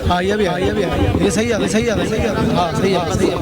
ہاں یہ بھی ہے یہ صحیح ہے صحیح ہے صحیح ہے ہاں صحیح ہے صحیح ہے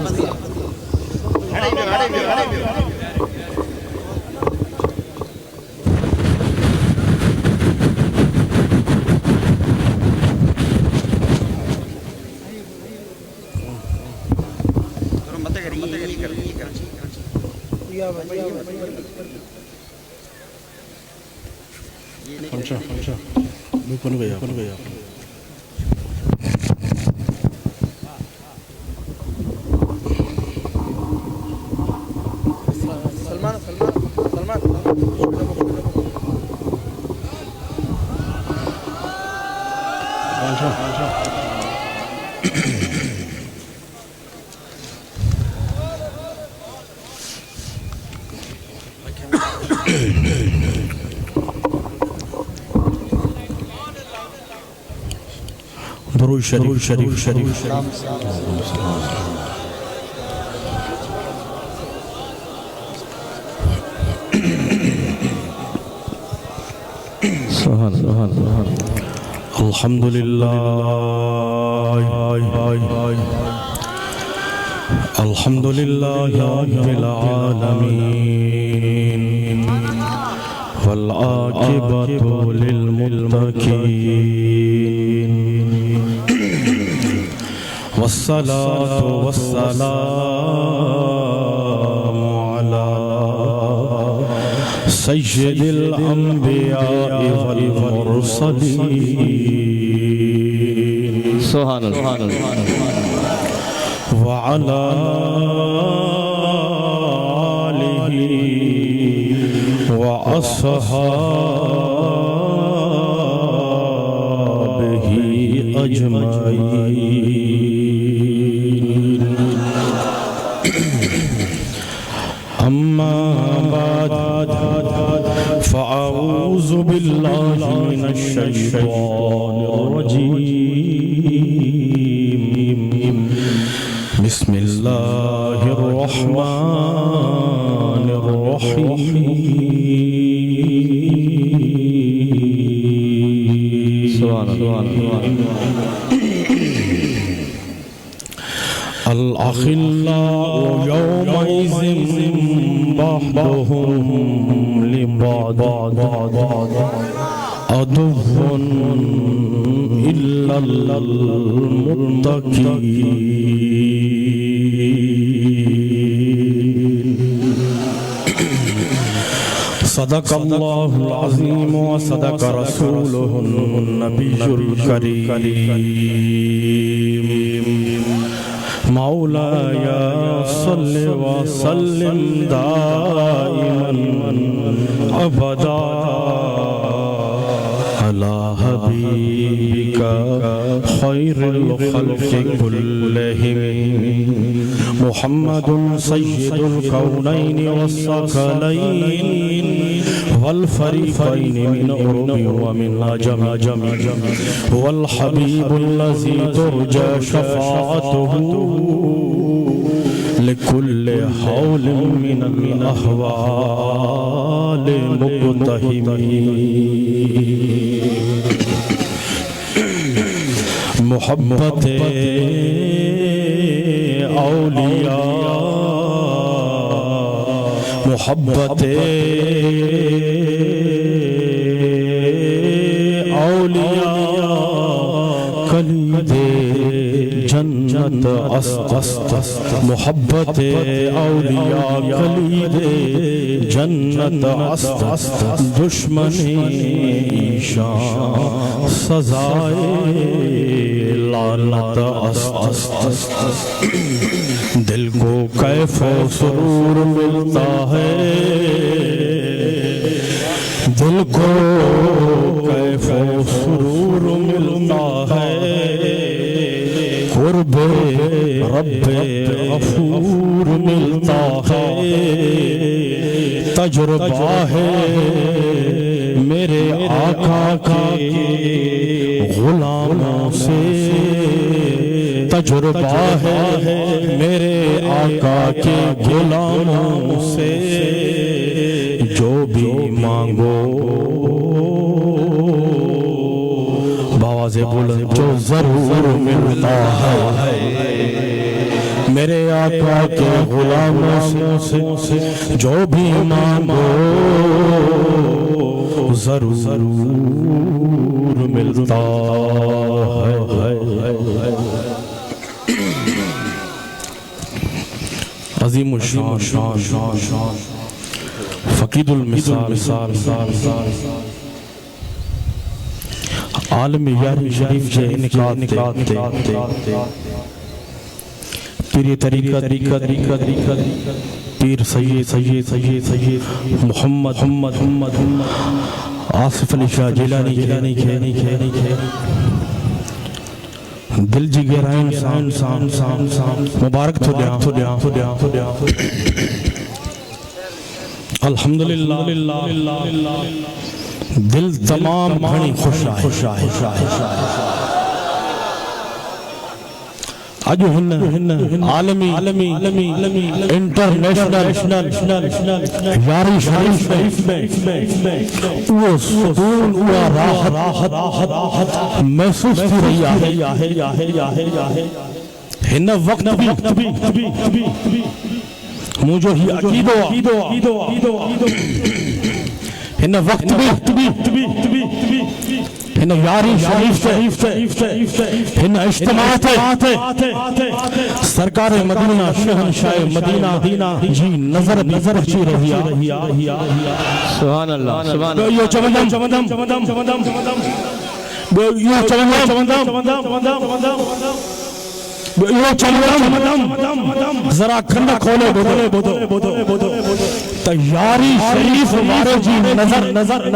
درود شریف الحمدللہ رب العالمین والعاقبۃ للمتقین والصلاة والسلام على سيد الأنبياء والمرسلين سبحان الله وعلى آله وأصحابه أجمعين أما بعد فأعوذ بالله من الشيطان الرجيم بسم الله الرحمن الرحيم سبحان الله الأخلاء يومئذ بعضهم لبعض عدو إلا المتقين صدق الله العظيم وصدق رسوله النبي الكريم مولاي صل وسلم دائما أبدا على حبيبك خير الخلق كلهم محمد سيد الكونين والثقلين والفريقين من عرب ومن عجم هو الحبيب الذي ترجى شفاعته لكل حول من الأحوال مقتحمين محبت اولیاء محبت اولیاء کلید جنت است محبت اولیاء کلید جنت است دشمنی ایشان سزائے لعنت است دل کو کیف و سرور ملتا ہے دل کو کیف و سرور ملتا ہے قرب رب غفور ملتا ہے تجربہ ہے میرے آقا کے غلاموں سے تجربہ ہے میرے آقا کے غلاموں سے جو بھی مانگو باواز بلند جو ضرور ملتا ہے میرے آقا کے غلاموں سے جو بھی مانگو ضرور ملتا ہے عظیم الشان فقید المثال عالم یاری شریف کے انعقاد پیر طریقت پیر سید محمد آصف علی شاہ جیلانی کے دل جگرائن انسان مبارک تو دیا الحمدللہ دل تمام بھنی خوش آئے اجو ہن عالمی انٹرنیشنل یاری شریف میں وہ سکون وہ راحت محسوس کی رہی ہے ہن وقت بھی مجھو ہی عقیدو ہن وقت بھی ہن یاری شریف سے ہن اجتماعات سرکار مدینہ شہنشاہ مدینہ جی نظر چی رہی سبحان اللہ سبحان اللہ ذرا کھنڈ کھولے بودو تیاری شریف ہمارے جی نظر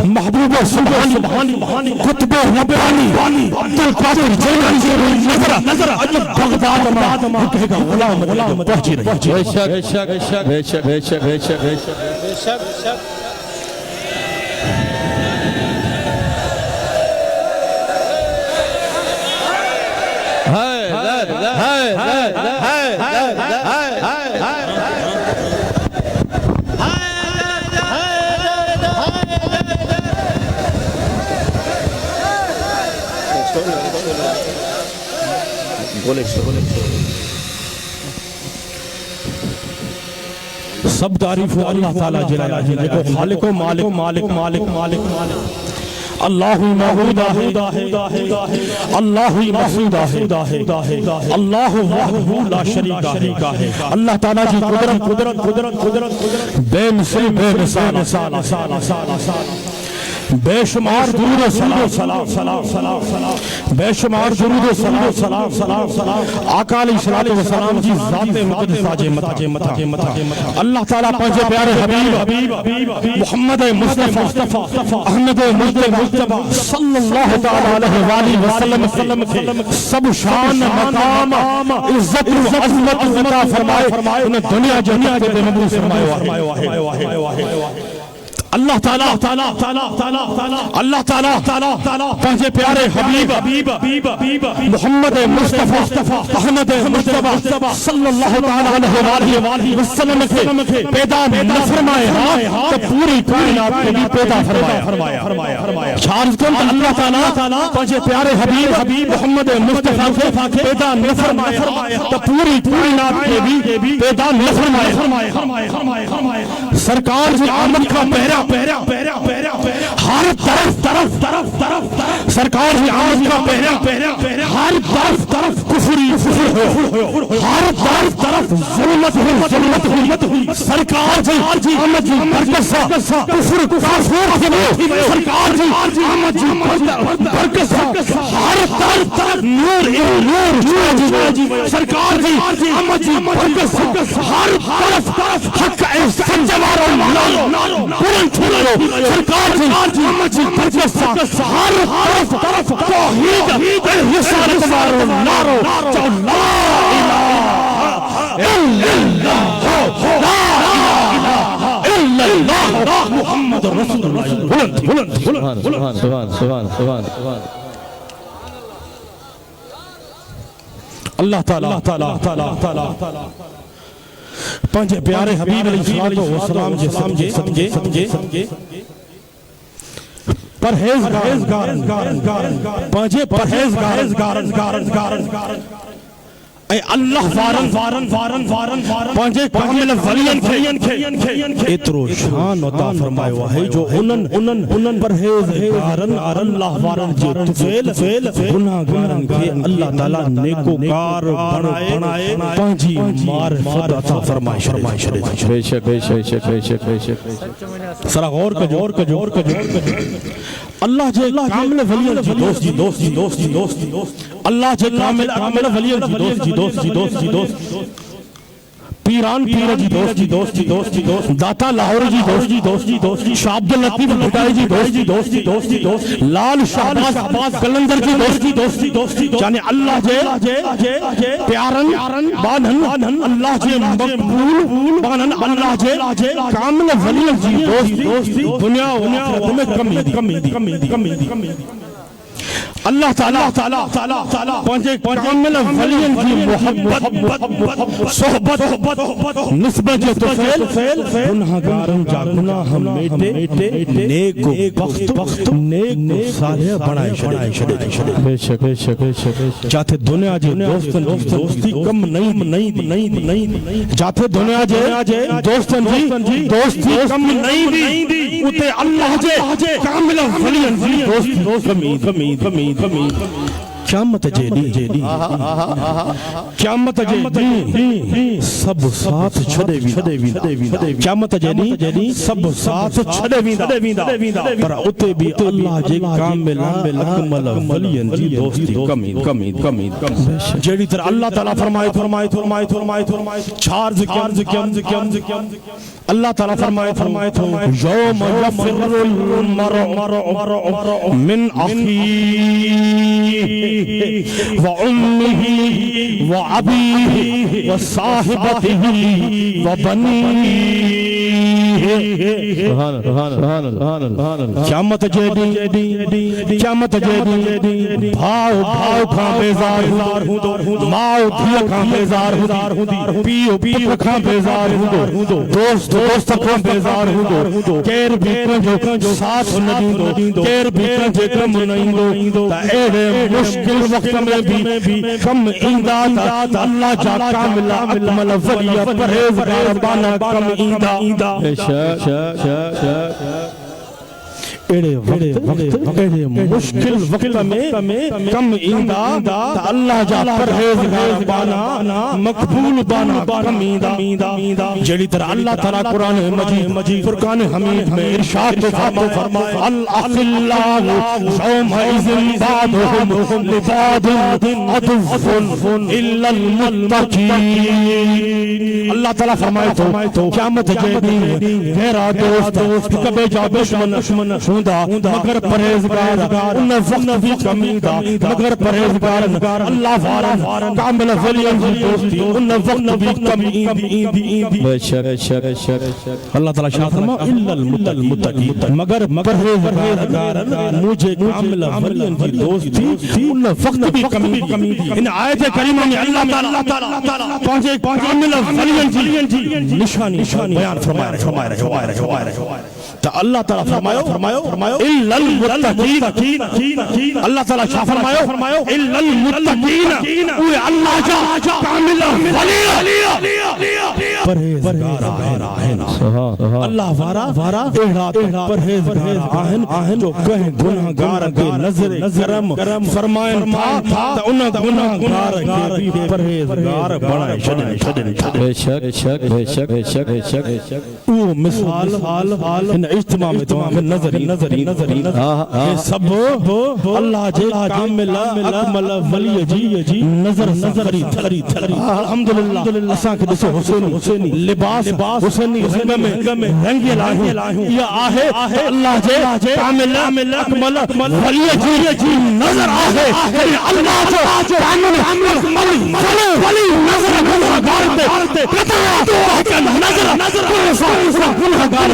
محبوب سبحانی قطب ربانی عبدالقادر جیلانی نظر عجب بغداد میں کہے گا غلام پہنچی رہی بے شک سب تعریف ہو اللہ تعالیٰ جلالہ کو خالق و مالک اللہ معبودہ ہے اللہ محمودہ ہے اللہ وحدہ لا شریک ہے اللہ تعالیٰ جی قدرت بے مثال بے شمار درود و سلام بے شمار درود و سلام آقا علیہ السلام جی ذات مقدسہ جے متا اللہ تعالیٰ پنجے پیارے حبیب محمد مصطفیٰ احمد مجتبہ صلی اللہ علیہ وسلم کے سب شان مقام عزت و عظمت عطا فرمائے انہیں دنیا جہنم کے مبعوث فرمائے اللہ تعالیٰ پنجے پیارے حبیب محمد مصطفیٰ احمد مجتبہ صلی اللہ علیہ وسلم کے پیدا نہ فرمائے تو پوری کائنات کے بھی پیدا فرمایا چارج کن اللہ تعالیٰ پنجے پیارے حبیب محمد مصطفیٰ کے پیدا نہ فرمائے تو پوری کائنات کے بھی پیدا نہ فرمائے سرکار کی آمد کا پہرا ہر طرف سرکار کی آمد کا پہرا ہر طرف کفری ہو ہر طرف ظلمت ہوئی سرکار کی آمد کی برکت سے کفر کافر سرکار کی آمد کی برکت سے ہر طرف نور سرکار کی آمد کی برکت سے ہر طرف حق احسان جوارو بلند سرکار کی آمد کی برکت سے ہر طرف توحید رسالت وارو نارو جو لا الہ الا اللہ محمد رسول اللہ بلند اللہ تعالیٰ پنج پیارے حبیب علیہ السلام جے سمجھے پرہیزگار پنجے پرہیزگار اے اللہ وارن پنجے کامل ولیان کے اترو شان عطا فرمائیو ہے جو انن پرہیزگارن اللہ وارن جو تفیل گناہگارن کے اللہ تعالیٰ نیکوکار بنائے پنجی معرفت عطا فرمائے بے شک سرا غور کجو اللہ جے کامل ولیان جی دوست اللہ جے کامل ولیان جی دوست پیران پیر جی دوست داتا لاہور جی دوست شاہ عبداللطیف بھٹائی جی دوست لال شہباز قلندر جی دوست یعنی اللہ جے پیارن بانن اللہ جے مقبول بانن اللہ جے کامل ولیان جی دوست دنیا و آخرت میں کمی دی اللہ تعالیٰ پنجے کامل ولیان کی محبت صحبت نسبت تفیل گناہگارن جا گناہ میٹے نیک بخت نیک صالح بنائے شڑے بے شک جاتے دنیا جے دوستی کم نہیں جاتے دنیا جے دوستن جی دوستی کم نہیں دی اتے اللہ جے کامل ولیان کی دوست کمی قیامت جیدی سب ساتھ چھڑے ویندہ قیامت جیدی سب ساتھ چھڑے ویندہ پر اتے بھی اللہ جے کامل اکمل ولیان جی دوستی کمی جیڑی تر اللہ تعالیٰ فرمائے چھار زکیم اللہ تعالیٰ فرمائے یوم یفر المرء من اخیہ وأمه وأبيه وصاحبته وبنيه قیامت جیدی بھاؤ کھاں بیزار ہوں ماؤ دھیا کھاں بیزار ہوں پیو کھاں بیزار ہوں دوست کھاں بیزار ہوں کیر بھی کنجو ساتھ ندی دو کیر بھی کنجے کم نہیں دو تا ایڑے مشکل وقت میں بھی کم انداتا اللہ جا کامل اکمل ولی پرہیزگار بانا کم انداتا ایڑے مشکل وقت میں کم انداتا اللہ جا پرہیزگار بانا مقبول بانا کم انداتا جڑی طرح اللہ تعالیٰ قرآن مجید فرقان حمید میں ارشاد فرمائے الاخلاء یومئذ بعضهم لبعض عدو الا المتقین اللہ تعالیٰ فرمائے تو قیامت جیدی غیرہ دوست کبے جا دشمن مگر پرہیزگار ان وقت بھی کمی دا مگر پرہیزگار اللہ وارن کامل ولیان کی دوستی ان وقت بھی کمی اللہ تعالیٰ شاہ فرما الا المتقین مگر پرہیزگار مجھے کامل ولیان کی دوستی ان وقت بھی کمی دی ان آیت کریمہ میں اللہ تعالیٰ پہنچے کامل ولیان کی نشانی بیان فرمائے رہے تو اللہ تعالیٰ فرمائے الا المتقین اللہ تعالیٰ شاہ فرمائے الا المتقین اوہ اللہ جا کامل ولی پرہیزگار آہن اللہ وارا احرات پرہیزگار آہن جو کہیں گناہگار کے نظر کرم فرمائن تھا تو انہاں گناہگار کے بھی پرہیزگار بنائے شدن بے شک اوہ مثال ان اجتماع میں تمام نظری سب اللہ جے کامل اکمل ولی جی نظر خرید الحمدللہ اساں کے دسو حسینی لباس حسینی رنگ میں رنگی لاہوں یہ آہے اللہ جے کامل اکمل ولی جی نظر آہے اللہ جے کامل اکمل ولی نظر گناہگار تے قطع تو نظر گناہگار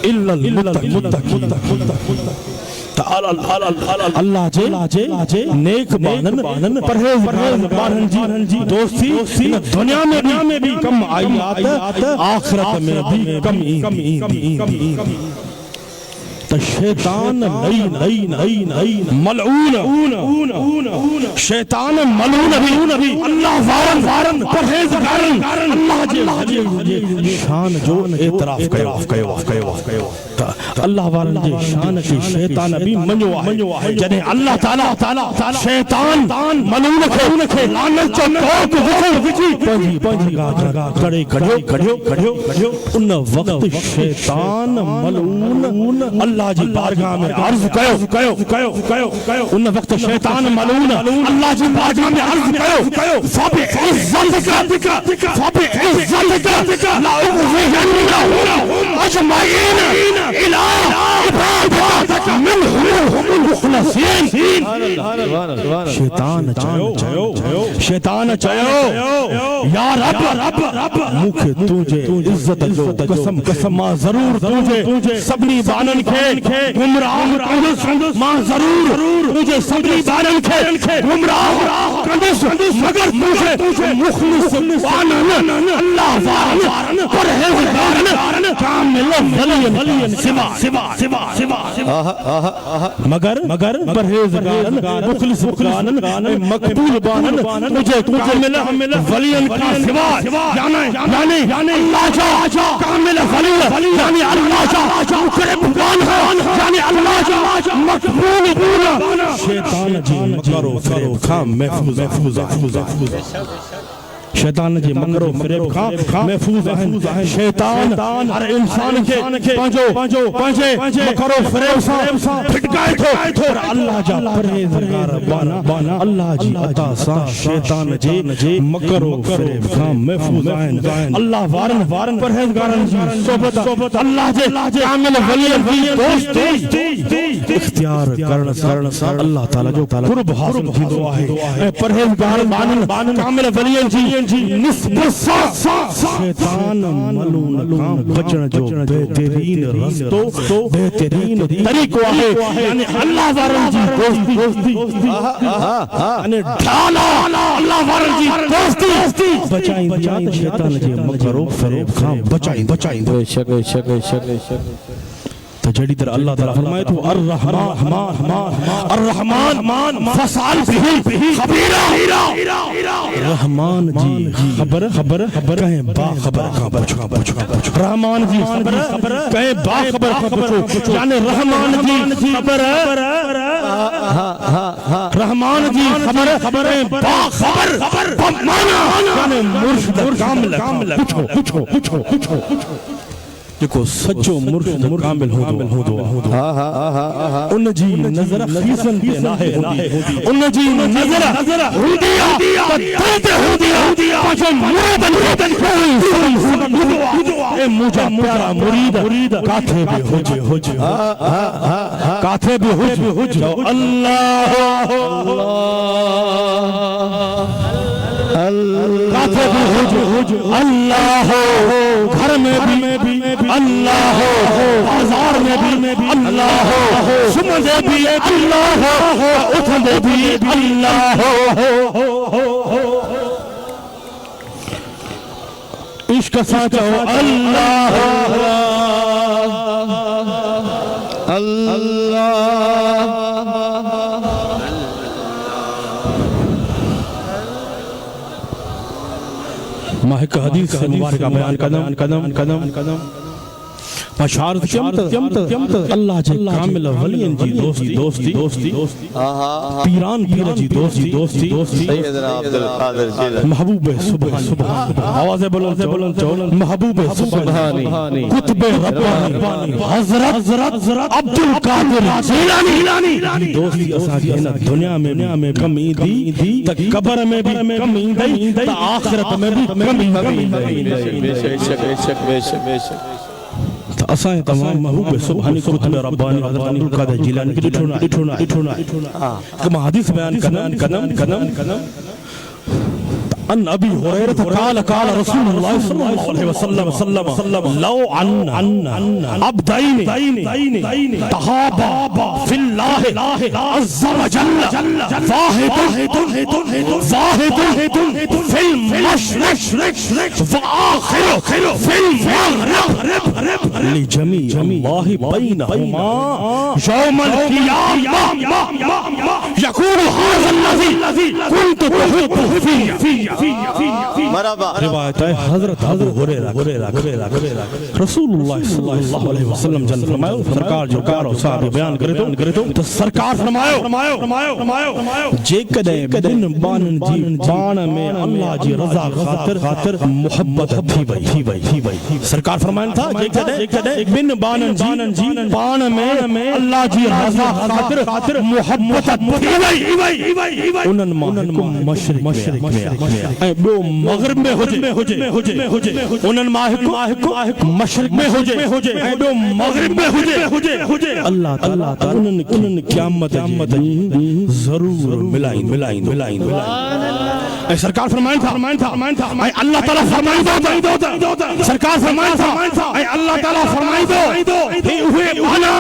الا المتقین اللہ جے نیک بانن پرہیزگارن جی دوستی دنیا میں بھی کم آیات آخرت میں بھی کم ایندی تو شیطان ملعون شیطان ملعون بھی اللہ وارن پرہیزگارن اللہ جے شان جو اعتراف کیو اللہ وارن جے شان کی شیطان بھی منو ہے جنہیں اللہ تعالی شیطان ملعون کے لعنت چوک وچی پنجی گاہ کڑے کھڑیو ان وقت شیطان ملعون اللہ جی بارگاہ میں عرض کیو ان وقت شیطان ملعون اللہ جی بارگاہ میں عرض کیو فبعزتک لا اغويهم اجمعین الى عبادتک منهم المخلصین شیطان چاہو یا رب مکھ تجھے عزت جو قسم ما ضرور تجھے سبنی بانن کے گمراہ کندس ما ضرور تجھے سبنی بانن کے گمراہ کندس مگر تجھے مخلص بانن اللہ وارن پرہیزگارن کامل ولین سوا مگر پرہیزگارن مخلص بانن مقبول بانن مجھے کامل ولین کا سوا یعنی اللہ جا کامل ولی یعنی اللہ جا مقرب بان یعنی اللہ جا مقبول بان شیطان جی مکرو فریب خام محفوظ شیطان جی مکرو فریب خام محفوظ ہیں شیطان ہر انسان کے پانچے مکرو فریب سا پھٹکائے تھو اللہ جا پرہیزگار بانا اللہ جی عطا سا شیطان جی مکرو فریب خام محفوظ ہیں اللہ وارن پرہیزگارن جی صحبت اللہ جی کامل ولی دوست اختیار کرن سا اللہ تعالی جو قرب حاصل کی دعا ہے پرہیزگار بانن کامل ولی جی نسبت سا شیطان ملعون کام بچن جو بہترین رستو بہترین طریقہ ہے یعنی اللہ وارن جی دوستی یعنی ڈھالا اللہ وارن جی دوستی بچائیں شیطان جی مکرو فریب خام بچائیں بے شک تو جڑی در اللہ تعالیٰ فرمائے تو الرحمن فسال بھی خبیرہ رحمان جی خبر کہیں با خبر کا پوچھو رحمان جی خبر کہیں با خبر کا پوچھو یعنی رحمان جی خبر رحمان جی خبر کہیں با خبر مانا یعنی مرشد کامل پوچھو جکو سچو مرشد کامل ہو دعا ان جی نظر خیسن پہ ناہے ان جی نظر ہودیا بدلتے ہودیا پاچھو مرادن اے مجھا پیارا مرید کاتھے بھی ہو جے کاتھے بھی ہو جے اللہ کاتھے بھی ہو جے اللہ گھر میں بھی اللہ بازار میں بھی اللہ سمجھے بھی اللہ اٹھنے بھی اللہ عشق سانچو اللہ ماہک حدیث سے مبارکہ بیان قدم مشارت چمت اللہ جے کامل ولین جی دوستی پیران پیر جی دوستی سیدنا عبدالقادر جیلانی محبوب سبحانی آواز بلند محبوب سبحانی قطب ربانی حضرت عبدالقادر جیلانی دوستی اساں کی دنیا میں کمی دی تک قبر میں بھی کمی دی تا آخرت میں بھی کمی دی بے شک اسائیں تمام محبوب سبحانی قطب ربانی حضرت عبدالقادر جیلانی کی ڈٹھونا کما حدیث بیان کنم ان ابی ہریرہ قال قال رسول اللہ صلی اللہ علیہ وسلم لو ان عبدین تحابا فی اللہ عز وجل واحد فی المشرق وآخر فی المغرب لجمیع اللہ بینہما یوم القیامہ یقول هذا الذی كنت تحبه فی مرحبا روایت ہے حضرت ابو ہریرہ رسول اللہ صلی اللہ علیہ وسلم جن فرمایا سرکار جو کارو صاحب بیان کرے تو سرکار فرمایا جے کدے بن بانن جی بان میں اللہ جی رضا خاطر محبت تھی وئی سرکار فرمائن تھا جے کدے بن بانن جی بان میں اللہ جی رضا خاطر محبت تھی وئی انن ماہکم مشرق میں اے بو مغرب میں ہو جے انن ماہکم مشرق میں ہو جے اے بو مغرب میں ہو جے اللہ تعالیٰ انن قیامت ضرور ملائیں اے سرکار فرمائن تھا اے اللہ تعالیٰ فرمائن دو سرکار فرمائن تھا اے اللہ تعالیٰ فرمائن دو ہی ہوئے بانا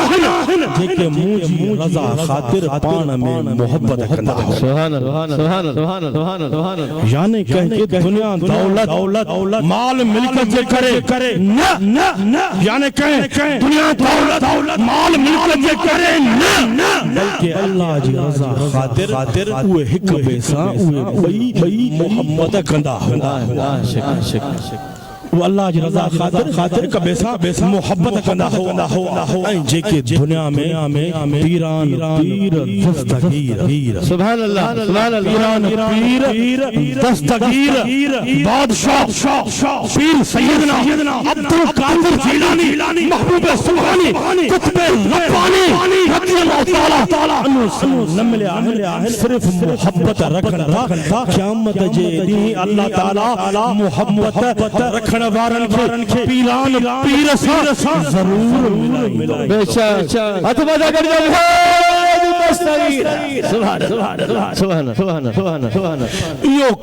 جے موجی رضا خاطر پانا میں محبت کندا ہو سبحان اللہ یعنی کہ دنیا دولت مال ملکت جے کرے نہ یعنی کہ دنیا دولت مال ملکت جے کرے نہ بلکہ اللہ جی رضا خاطر اوہ ہک بیسا اوہ بئی محبت کندا ہو وہ اللہ جی رضا خاطر کا بیسا محبت کندا ہو جے کہ دنیا میں پیران پیر دستگیر سبحان اللہ پیران پیر دستگیر بادشاہ پیر سیدنا عبدالقادر جیلانی محبوب سبحانی قطب ربانی رضی اللہ تعالیٰ عنہ نمل آہن صرف محبت رکھن تھا قیامت جے دی اللہ تعالیٰ محبت رکھن وارن کے پیران پیر سا ضرور ملائیں بے شک ہاتھ بازا کر جائے سبحان ایو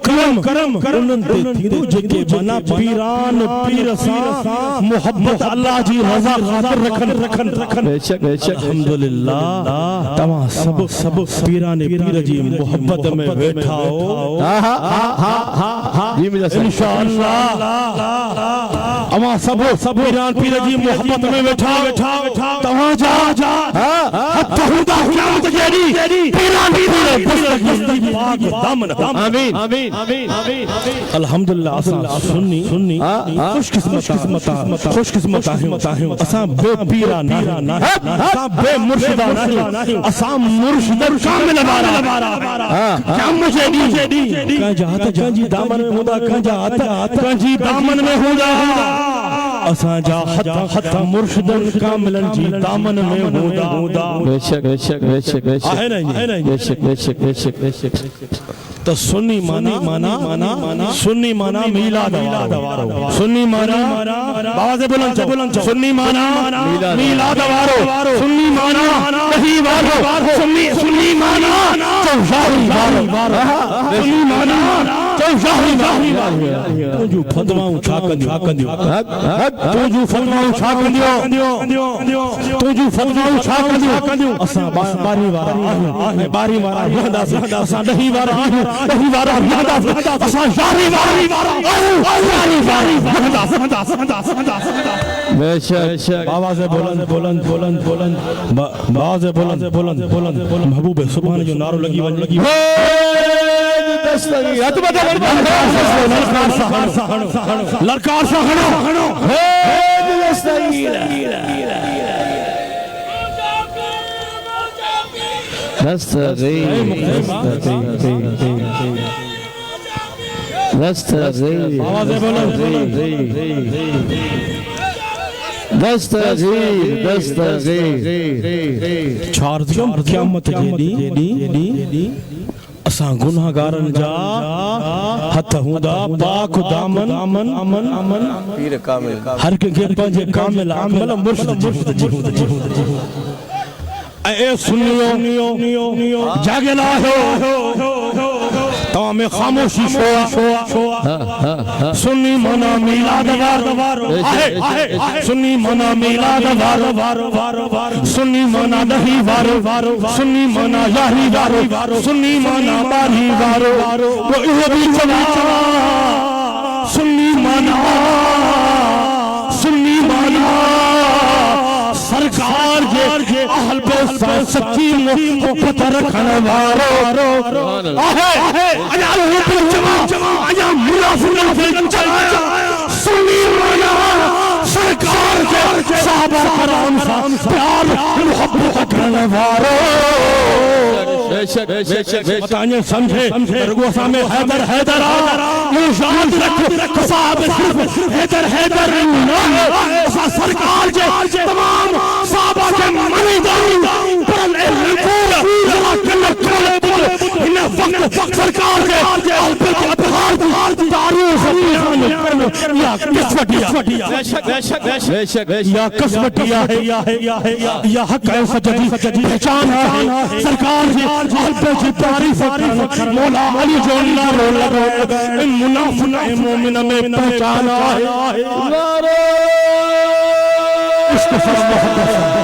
کرم انن تے تھیدو جے بنا پیران پیر سا محبت اللہ جی رضا خاطر رکھن بے شک الحمدللہ تمام سب پیران پیر جی محبت میں بیٹھا ہو انشاءاللہ اما سب پیران پیر جی محبت میں بیٹھا تمہاں جا حتی خدا قیامت جیڑی پیران پیر دستگیر پاک دامن آمین الحمدللہ اساں سنی خوش قسمت ہیں اساں بے پیرا نہیں اساں بے مرشدہ نہیں اساں مرشد کامل بارا قیامت جیڑی کہاں جاتا جی دامن میں ہودا کہاں جی دامن میں ہودا اساں جا حتی مرشدن کاملن جی دامن میں ہودا بے شک آئے نہیں تو سنی مانا میلاد وارو سنی مانا باز بلند سنی مانا میلاد وارو سنی مانا نہیں وارو سنی مانا چوشاہی وارو سنی مانا چوشاہی وارو تو جو فتواؤں چھاکندیو اساں باری وارا اساں دہی وارا اساں شاری بے شک آواز بلند محبوب سبحان جو نارو لگی لڑکار سا ہنو چھاردیوں قیامت جیدی اساں گناہگارن جا ہتھ ہوندا پاک دامن پیر کامل ہر کے پنج کامل عمل مرشد اے سنیو جاگے لاہو تمام خاموشی شوا سنی منا میلاد وار سنی منا میلاد وار سنی منا دہی وار سنی منا یاہی وار سنی منا باری وار وہ بھی چلا سنی منا سرکار کے اہل بیت سچی محبت رکھنے والو اجالہ بالجماع اجا منافق چلایا سنی منا سرکار کے صحابہ کرام سے پیار محبت رکھنے والو بتائیں سمجھے رگو سامنے حیدر یہ یاد رکھو صحابہ صرف حیدر سرکار کے تمام صحابہ کے منیدان پر الحقور انہیں وقت سرکار کے البت ابہار تاریخ یا قسمتیہ یا قسمتیہ ہے یا حق ہے سجدی پہچان ہے سرکار کی البت تعریف مولا علی جو اللہ رو لگا ان منافق مومنہ میں پہچان ہے اس کے فرم محبت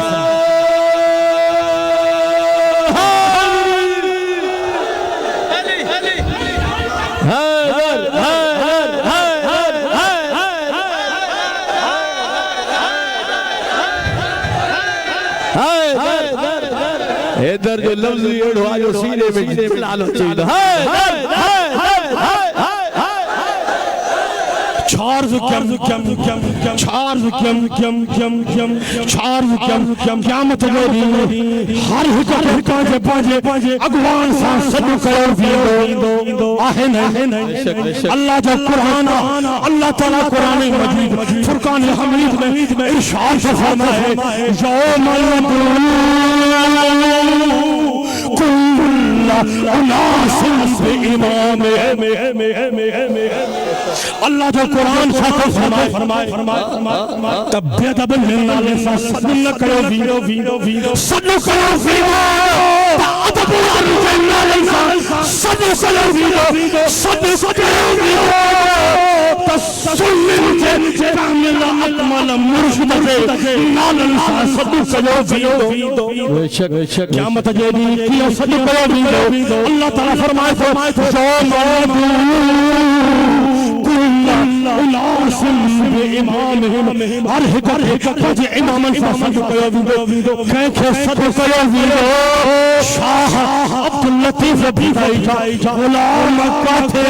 حیدر جو لفظ اڑو آجو سینے میں جلالو چاہیے چارز قیامت گوری ہر حکا کے پانچے اگوان سان صدو کرو ویدو آہے نہیں اللہ جو قرآن اللہ تعالیٰ قرآن مجید فرقان حمید میں ارشاد سے فرمائے یوم کل اناس بامام اللہ جو قرآن ساتھ فرمائے تب بیدب اللہ لیسا صدو نہ کرو ویدو صدو کرو ویدو تعدب اللہ لیسا صدو کرو ویدو صدو کرو ویدو تسلم کے کامل اکمل مرشد کے نال لیسا صدو کرو ویدو قیامت جیدی کیا صدو کرو ویدو اللہ تعالیٰ فرمائے الاسم بامامہم ہر حکت پجے امامن سا صدو کرو ویدو کینکھے صدو کرو ویدو شاہ عبداللطیف ربی بھائی غلام کاتھے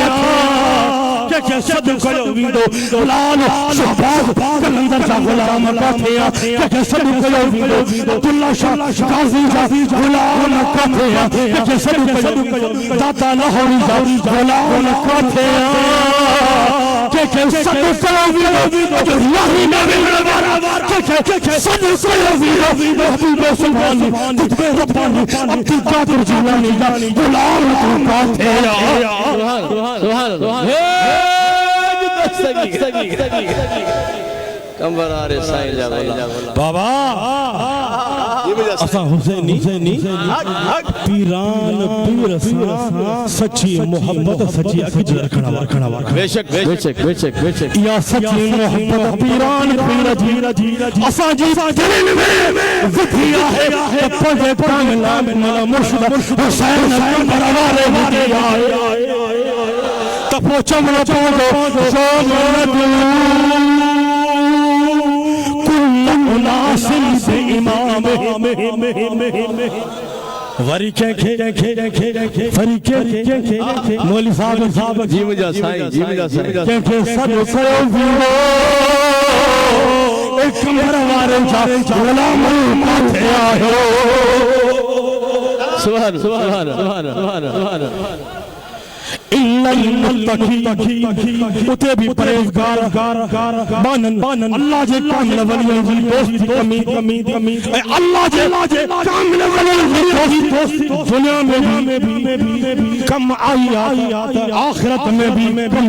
کینکھے صدو کرو ویدو لال شہباز کلندر جا غلام کاتھے کینکھے صدو کرو ویدو عبداللہ شاہ غازی جا غلام کاتھے کینکھے صدو کرو داتا لاہوری جا غلام کاتھے کہ صدو کرو ویدو جو یہی نبی نوار کہ صدو کرو ویدو حبیب سلطانی قطب ربانی عبدالقادر جیلانی غلام کاتھے سبحان اللہ کمبر آرے سائن جا غلام بابا اسا حسینی پیران پیرسا سچی محبت سچی اکجل رکھنا بے شک یا سچی محبت پیران پیرجی اسا جی دل میں ذکریا ہے پڑھے کاملا ملا مرشد حسین کمبر آرے مدیا تپو چمرا پوگو شومردو ناصل سے امام وری کینکھے مولی صاحب جی مجھا سائیں کینکھے صدو کرو ویدو ایک کمبر وارے غلام کاتھے آئے سبحان اتے بھی پریزگار بانن اللہ جے کامل ولیوں کی دوستی کمی اللہ جے کامل ولیوں کی دوستی دنیا میں بھی کم آئی آخرت میں بھی کم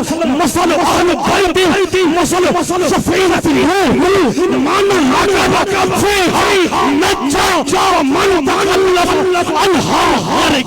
وسلم مثل اهل بيتي مثل سفينة من ركب فيها نجا ومن تخلف عنها هارك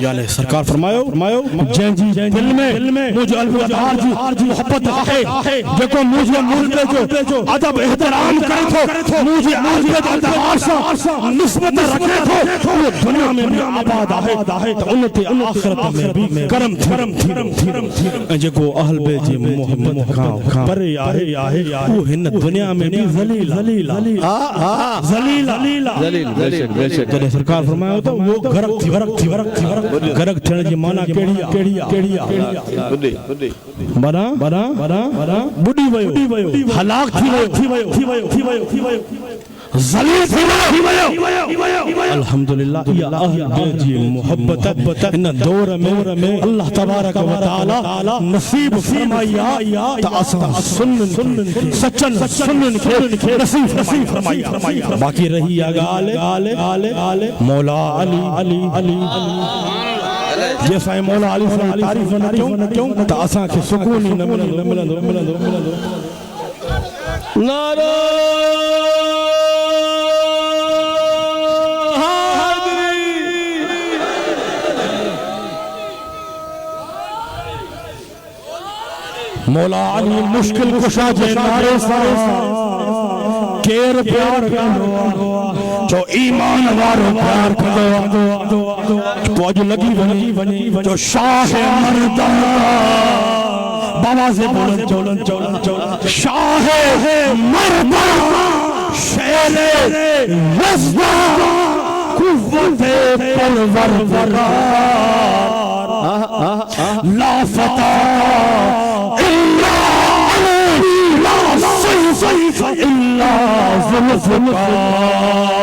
یعنی سرکار فرمایو جن جی دل میں مجھے الوداع جی محبت ہے جکو مجھے ملتے جو ادب احترام کرے تھو مجھے آخرت اعتبار سے نسبت رکھے تھو وہ دنیا میں بھی آباد ہے تو انت آخرت میں بھی کرم تھی جکو اہل بیت جی محبت کھاں پرے آہے وہ ہن دنیا میں بھی ذلیل جڏهن سرکار فرمایا تو وہ غرق ٿيڻ جي معنی کيڙي بڑا بُڏي ويو هلاڪ ٿي ويو ذلیل تھی ويو الحمدللہ یا اہل بیت جی محبت ان دور میں اللہ تبارک و تعالی نصیب فرمایا تا اساں سنن سچن سنن کے نصیب فرمایا باقی رہی گال مولا علی جیسا مولا علی سے تعریف نہ کیوں تا اساں کے سکون نہ ملندو نعرہ مولا علی مشکل کشا جے نارے کیر پیار کندو جو ایمان وارو پیار کندو تو اج لگی ونی جو شاہ مردان بابا سے چولن شاہ مردان شیر رضا قوت پرور لا فتح سيف إلا ذوالفقار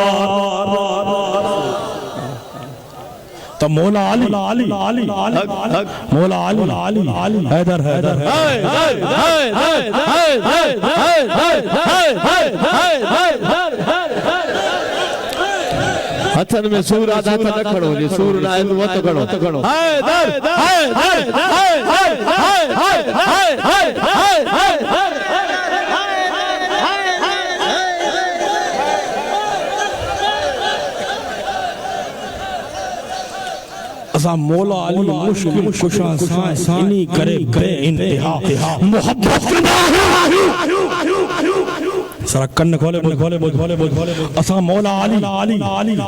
تو مولا علی حیدر ہتھن میں سور آدھا تھا نہ کھڑو جی سور نہ ہے تو وہ تو کھڑو مولا علی مشکل کشاں سانی کرے بے انتہا محبت سرا کن کھولے اسا مولا علی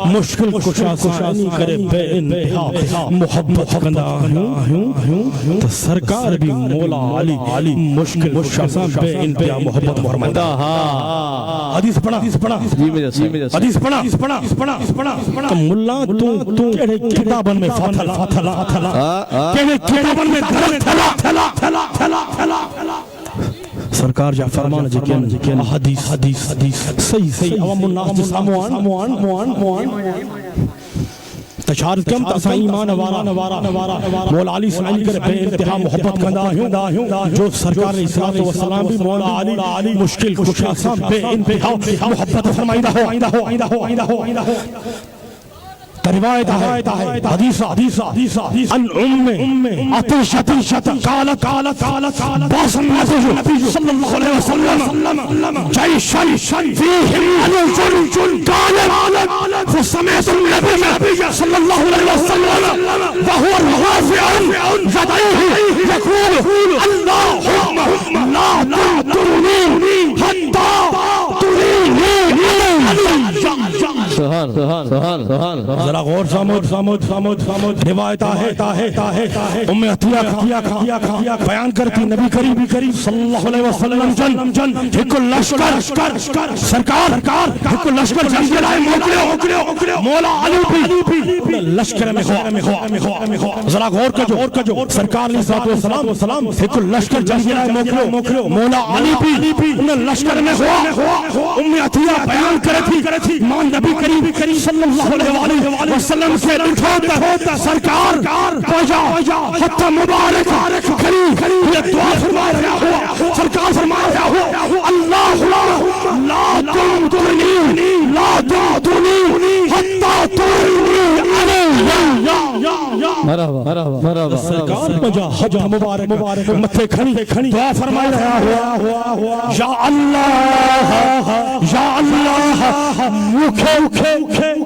مشکل کشاں سانی کرے بے انتہا محبت کندا ہوں تو سرکار بھی مولا علی مشکل کشاں بے انتہا محبت فرماتا حدیث پڑھا حدیث پڑھا ملا تو کیڑے کتابن میں فاتھلا کیڑے کتابن میں تھلا سرکار جا فرمان جکن حدیث صحیح عوام الناس جسا موان تشارت کم تسا ایمان وارا مولا علی سنائی کر بے انتہا محبت کندہ ہوں جو سرکار علیہ السلام بھی مولا علی مشکل کشا سا بے انتہا محبت فرمائیدہ ہو روایت ہے حدیث ان ام عطیشہ قالت باسم نبی صلی اللہ علیہ وسلم جیشن فیہم علوجن قالت فسمعت النبی صلی اللہ علیہ وسلم وهو رافع يديه يقول اللهم لا تضرني حتى تريني سبحان ذرا غور سامد روایت ہے ام عطیہ بیان کرتی نبی کریم صلی اللہ علیہ وسلم جن ایک لشکر سرکار ایک لشکر جنگ لائے موکلے مولا علی بھی لشکر میں ہوا ذرا غور کجو سرکار علیہ السلام ایک لشکر جنگ لائے موکلے مولا علی بھی لشکر میں ہوا ام عطیہ بیان کرتی مان نبی کریم صلی اللہ علیہ وسلم سے اٹھوتا سرکار پہنچا حتی مبارک کریم یہ دعا فرما رہا ہوا سرکار فرما رہا ہوا اللہ لا تضرنی حتی ترنی علیہ مرحبا سرکار مجا حج مبارک متھے کھنی دعا فرمائی رہا ہوا یا اللہ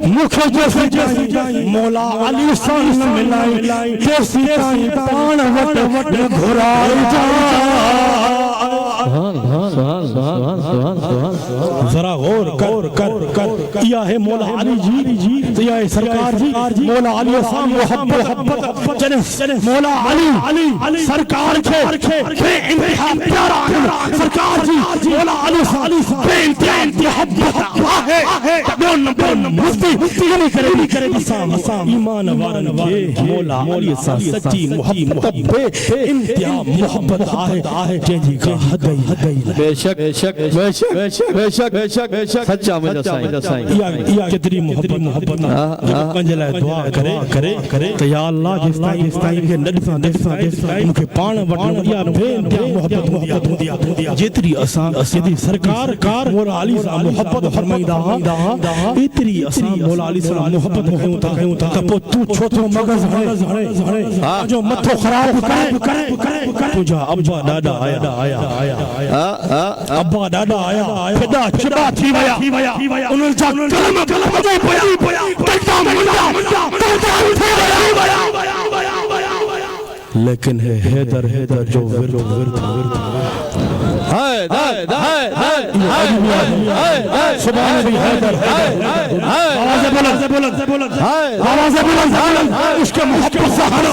مکھے جیسے جائیں مولا علی سان ملائی جیسی تائیں پان وٹ گھرائی جائیں ذرا غور کر یا ہے مولا علی جی یا ہے سرکار جی مولا علی سان محبت چلے مولا علی سرکار کے انتہا پیارا سرکار جی مولا علی سان بے انتہا محبت آہے مفتی نہیں کرے اسام ایمان وارن کے مولا علی سان سچی محبت بے انتہا محبت آہے جی کا حد گئی بے شک سچا مجھا سائیں یا کتری محبت کنجلہ دعا کرے تو یا اللہ جس تائیں کے نڈفاں ان کے پان وٹن یا بے انتہا محبت دیا جتری اسان سیدھی سرکار مولا علی صاحب محبت فرمائی دا اتری اسان مولا علی صاحب محبت کہوں تا تپو تو چھوٹو مغز ہے جو متھو خراب کرے تجھا ابا ڈاڈا آیا ابا ڈاڈا آیا پھدا چبا تھی ویا انہوں جا کلمہ پویا تلتا منڈا لیکن ہے حیدر جو ورد سبحان بھی حیدر آواز بلند اس کے محبت سہارا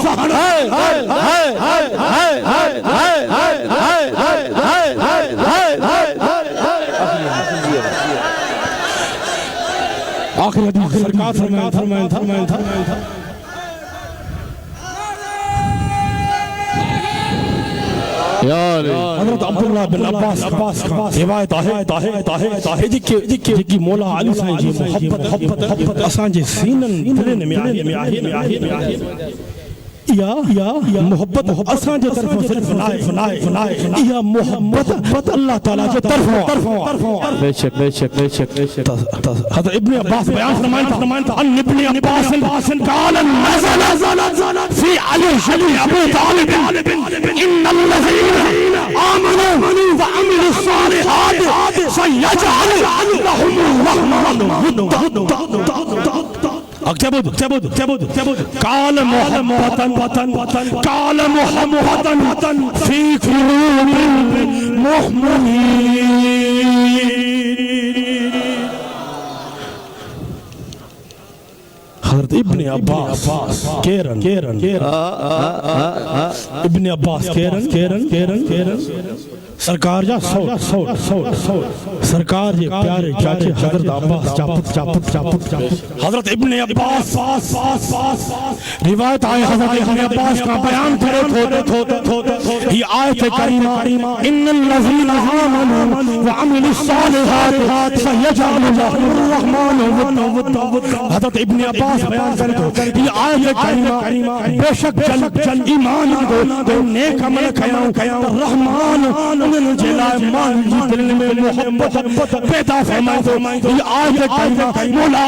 آخر حدیث سرکار فرمائن تھا حضرت عبداللہ بن عباس کا روایت ہے جکی مولا علی سائیں جی محبت اسان جے سینن دلن میں آہی یا محبت اسان جے طرف صرف نائے یا محبت اللہ تعالیٰ جے طرف بے شک حضرت ابن عباس بیان فرمائن تھا ان ابن عباس قال نزل فی علی بن ابی طالب ان الذین آمنوا وعملوا الصالحات سیجعل لهم الرحمن ودا قال محمدا في قلوب المؤمنين حضرت ابن عباس کیرن ابن عباس کیرن سرکار جا سوٹ سرکار جے پیارے چاچے حضرت عباس چاپت حضرت ابن عباس روایت آئے حضرت ابن عباس کا بیان کرے یہ آیت کریمہ ان الذین آمنوا وعملوا الصالحات سیجعل لهم الرحمن ودا حضرت ابن عباس بیان کرے یہ آیت کریمہ بے شک جل ایمان دو نیک عمل کھیاؤں رحمان انہوں جلائے مان جی دل میں محبت پیدا فرمائے یہ آیت کریمہ مولا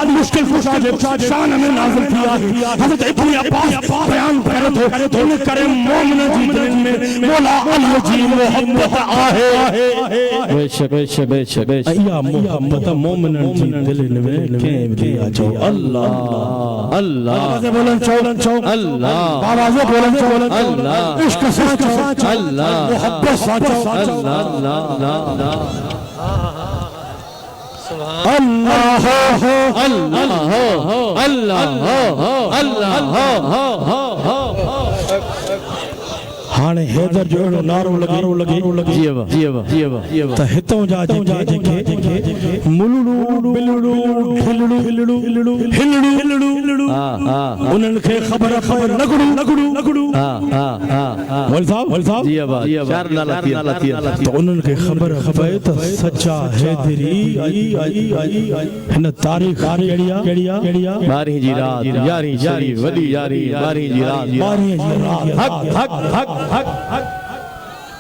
علی مشکل کشا جب شان میں نازل کیا حضرت ابن عباس بیان کرے تو انہیں کرے مومن جی دل میں مولا علی جی محبت آہے بے شک یا محبت مومن جی دل میں کیم دیا جو اللہ آوازیں بولن چو اللہ آوازیں بولن چو اللہ عشق ساتھ اللہ محبت ساتھ ہانے حیدر جو اڑو نارو لگے جیوا تا ہتوں جا جے ملڑو بلڑو ہلڑو انہن کے خبر نگڑو ول صاحب جیوا چار نالا تو انہن کے خبر تا سچا حیدری آئی ہن تاریخ کیڑیا 12 جی رات 11 شریف ولی 12 جی رات حق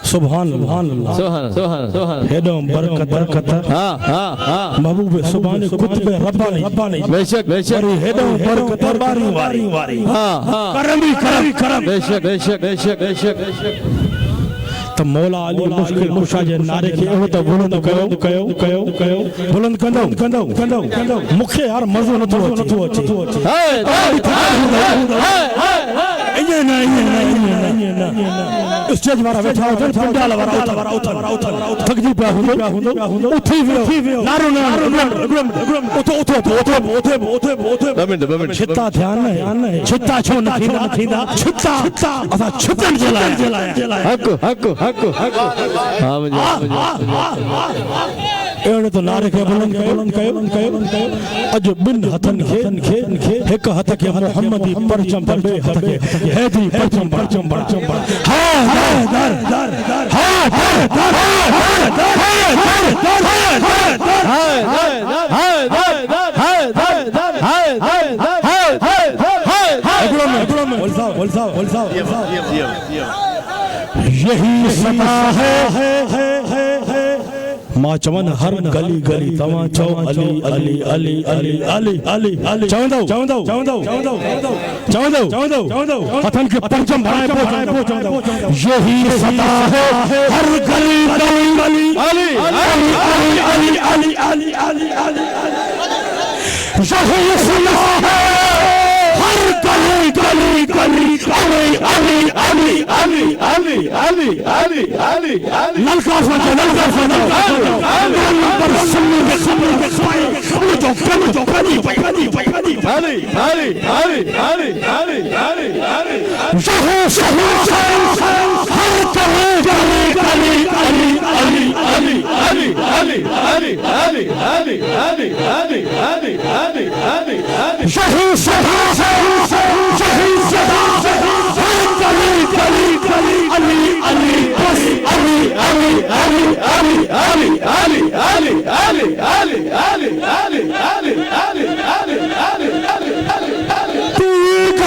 سبحان اللہ سبحان سبحان سبحان ہیڈوں برکت برکت ہاں ہاں ہاں محبوب سبحان کتب ربانی بے شک بے شک ہیڈوں برکت باری واری واری ہاں ہاں کرم کرم بے شک بے شک بے شک بے شک تو مولا علی مشکل کشا جے نعرے کے اہو تو بلند کیو بلند کندو مکھے یار مزو نتھو اچے اسٹیج وارا ویٹھا ہوتا پنڈال وارا اتھل تھکجی پیا ہوندو اٹھی ویو نارو اتھو چھتا دھیان ہے چھتا چھو نہ تھیندا چھتا اسا چھتن جلایا حق ہاں مجھے اے تو نعرے کے بلند کیو اج بن ہتھن کھے ایک ہتھ کے محمدی پرچم پر بے ہتھ کے ہیدی پرچم ہاں در یہی صدا ہے ماں چون ہر گلی گلی تمام چو علی علی علی علی علی علی علی چوندو ہتھن کے پرچم بھرائے پو یہی صدا ہے ہر گلی گلی علی علی علی علی علی علی علی یہی صدا ہے ہر گلی گلی گلی علی علی علی علی علی علی علی علی علی نلکا فنا پر سننے کے خبر جو کمی علی علی علی علی علی علی علی علی ہر گلی گلی علی علی علی علی علی علی علی علی علی علی علی علی علی علی شہی صدا ہے شہی صدا ہر گلی گلی گلی علی علی بس علی علی علی علی علی علی علی علی علی علی علی علی علی علی علی علی تیک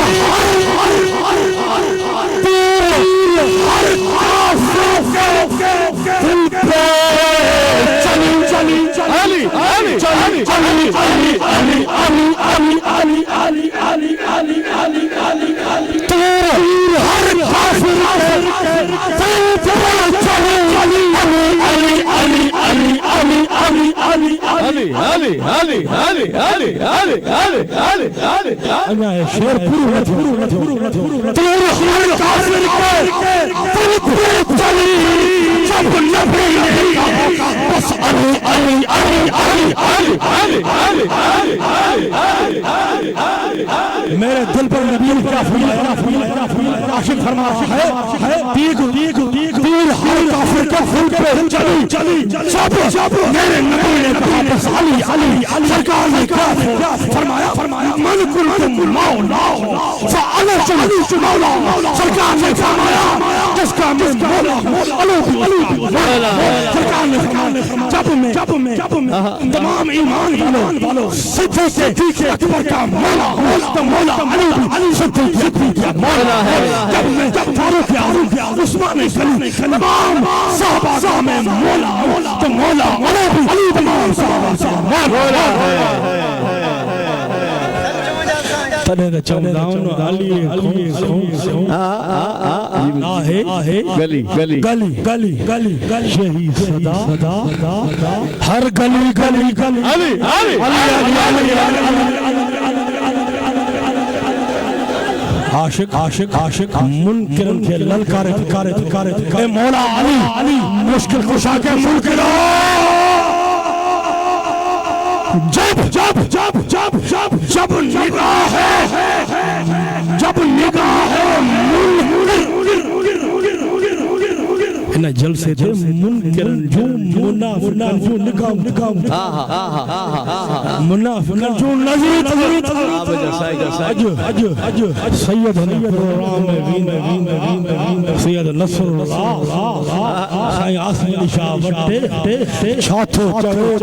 شیر میرے دل پر نبی کا عاشق فرما ہے تیر ہر کافر کے خون پہ چلی میرے نبی نے کہا بس علی سرکار نے کہا فرمایا من کنتم مولا فعلی مولا سرکار نے فرمایا جس کا میں مولا سرکار نے فرمایا جب میں تمام ایمان والوں صدیق اکبر کا مولا تو مولا علی صدیق اکبر کا مولا ہے جب فاروق اعظم عثمان غنی تمام صحابہ میں مولا تو مولا علی تمام صحابہ مولا ہے تنے چمداؤں علی گلی یہی صدا ہر گلی عاشق منکرن کے للکارے اے مولا علی مشکل کشا کے منکروں جب نگاہ ان جلسے تھے منکرن جو منافقن جو نگاہ منافقن جو نظر سید سید نصر اللہ سائیں آسم علی شاہ وٹے چھاتو چڑے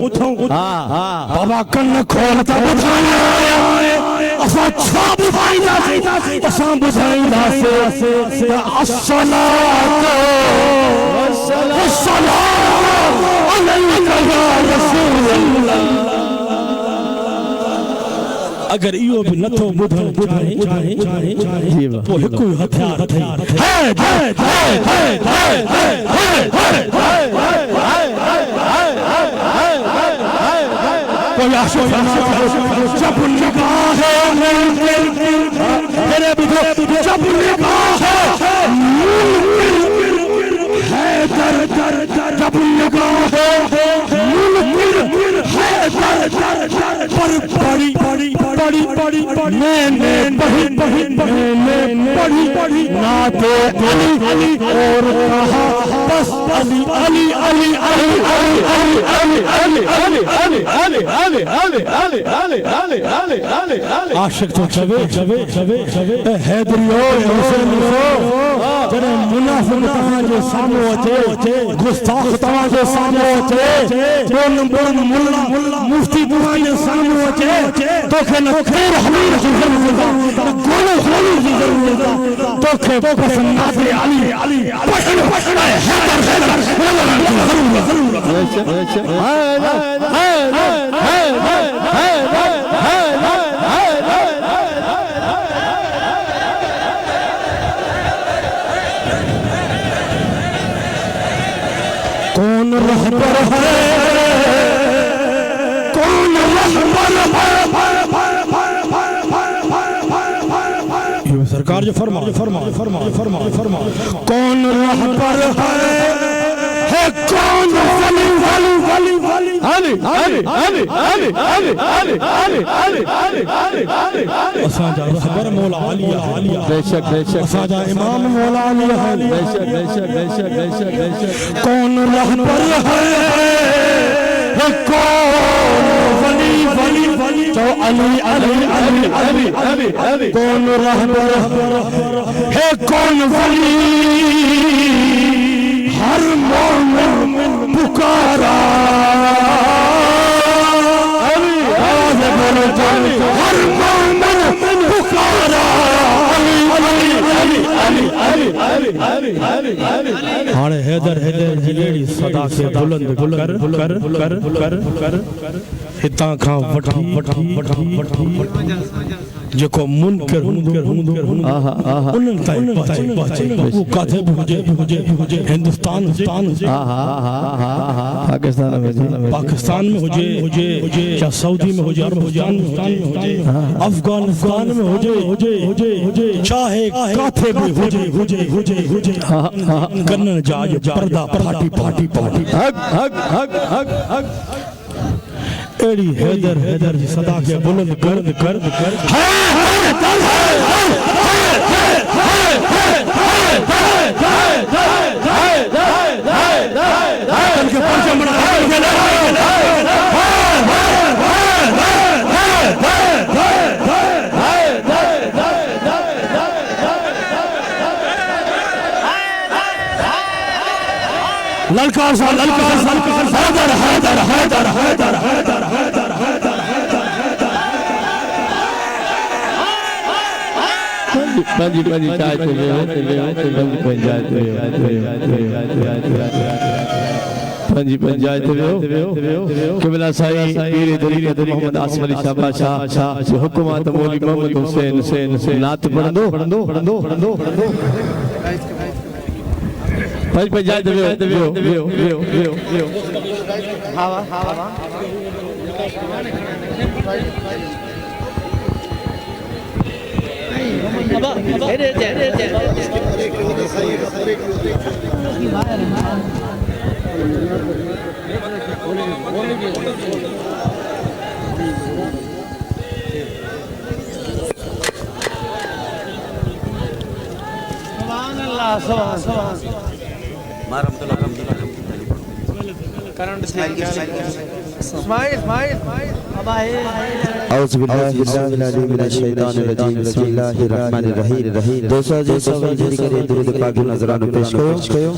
اتھوں بابا کن کھولتا بتایا اسا چھا بدھائیندہ اسا بدھائیندہ سے الصلاۃ والسلام علیک یا رسول اللہ. اگر ایو بھی نتھو بدھن چاہے وہ ہکو ہتھیار ہے. کوئی آشفنا جب نگاہ میرے بدھو جب نگاہ حیدر جب نگاہ حیدر پر بڑی میں نے پڑھی نعت علی اور کہا بس علی علی علی علی عاشق تو چوے حیدریو جنہیں منافق تمہاں جو سامو اچے گستاخ تمہاں جو سامو اچے بون ملا مفتی تمہاں جو سامو اچے توکھے نہ خیر حمیر کی ضرورت گولو خولو کی ضرورت توکھے پسند علی پڑھنا ہے کون رہبر ہے کون رہبر ہے سرکار جو فرما کون رہبر ہے کون اساجا رہبر مولا علی بے شک اساجا امام مولا علی بے شک کون رہبر ہے کون ولی تو علی کون رہبر ہے کون ولی ہر مومن پکارا ہر مومن پکارا ہاڑے حیدر جلیڑی صدا کے بلند کر ہتاں کھاں وٹھی جکو منکر انہوں تائیں پہچے وہ کاتھے بھی ہوجے ہندوستان پاکستان میں ہوجے یا سعودی میں ہوجے عربستان میں ہوجے افغانستان میں ہوجے چاہے کاتھے بھی ہوجے گنن جائے پردہ پھاٹی ایڑی حیدر جی صدا کے بلند کر للکار سا حیدر پنجی چاہتے ہوئے پنجی پنجاتے ہوئے قبلہ سائی پیر دلیلت محمد آسم علی شاہ بادشاہ حکومت مولی محمد حسین نات پڑھندو پنجاتے ہوئے سبحان اللہ سبحان اعوذ باللہ العلیم من الشیطان الرجیم بسم اللہ الرحمن الرحیم دوستو جو سوال جاری کرے درود پاک نظرانو پیش کرو